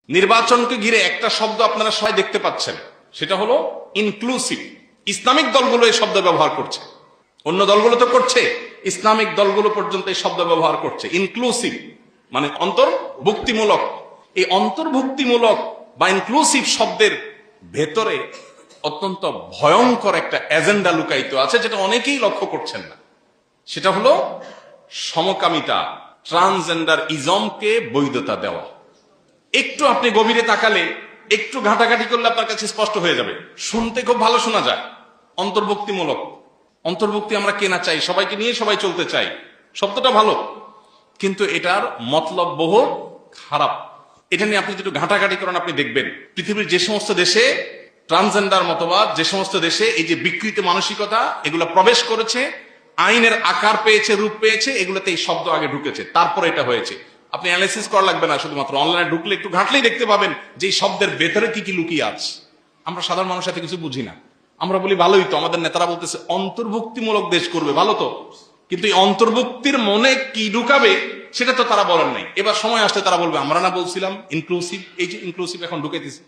নির্বাচনকে ঘিরে একটা শব্দ আপনারা সবাই দেখতে পাচ্ছেন, সেটা হলো ইনক্লুসিভ। ইসলামিক দলগুলো এই শব্দ ব্যবহার করছে, অন্য দলগুলো তো করছে, ইসলামিক দলগুলো পর্যন্ত এই শব্দ ব্যবহার করছে। ইনক্লুসিভ মানে অন্তর্ভুক্তিমূলক। এই অন্তর্ভুক্তিমূলক বা ইনক্লুসিভ শব্দের ভেতরে অত্যন্ত ভয়ঙ্কর একটা এজেন্ডা লুকায়িত আছে, যেটা অনেকেই লক্ষ্য করছেন না। সেটা হলো সমকামিতা, ট্রান্সজেন্ডার ইজমকে বৈধতা দেওয়া। একটু আপনি গভীরে তাকালে, একটু ঘাটাঘাটি করলে আপনার কাছে স্পষ্ট হয়ে যাবে। শুনতে খুব ভালো শোনা যায়, অন্তর্ভুক্তিমূলক। অন্তর্ভুক্তি আমরা কেনা চাই, সবাইকে নিয়ে সবাই চলতে চাই, শব্দটা ভালো, কিন্তু এটার মতলব বহু খারাপ। এটা নিয়ে আপনি যদি ঘাটাঘাটি করেন, আপনি দেখবেন পৃথিবীর যে সমস্ত দেশে ট্রান্সজেন্ডার মতবাদ, যে সমস্ত দেশে এই যে বিকৃত মানসিকতা এগুলো প্রবেশ করেছে, আইনের আকার পেয়েছে, রূপ পেয়েছে, এগুলোতে এই শব্দ আগে ঢুকেছে, তারপরে এটা হয়েছে। আপনি অ্যানালাইসিস করা লাগবে না, শুধুমাত্র অনলাইনে ঢুকলে একটু ঘাটলেই দেখতে পাবেন যে এই শব্দের ভেতরে কি কি লুকিয়ে আছে। আমরা সাধারণ মানুষ সাথে কিছু বুঝি না, আমরা বলি ভালোই তো, আমাদের নেতারা বলতেছে অন্তর্ভুক্তিমূলক দেশ করবে, ভালো তো, কিন্তু এই অন্তর্ভুক্তির মনে কি ঢুকাবে সেটা তো তারা বলেন নাই। এবার সময় আসলে তারা বলবে আমরা না বলছিলাম ইনক্লুসিভ, এই যে ইনক্লুসিভ এখন ঢুকাইতেছে।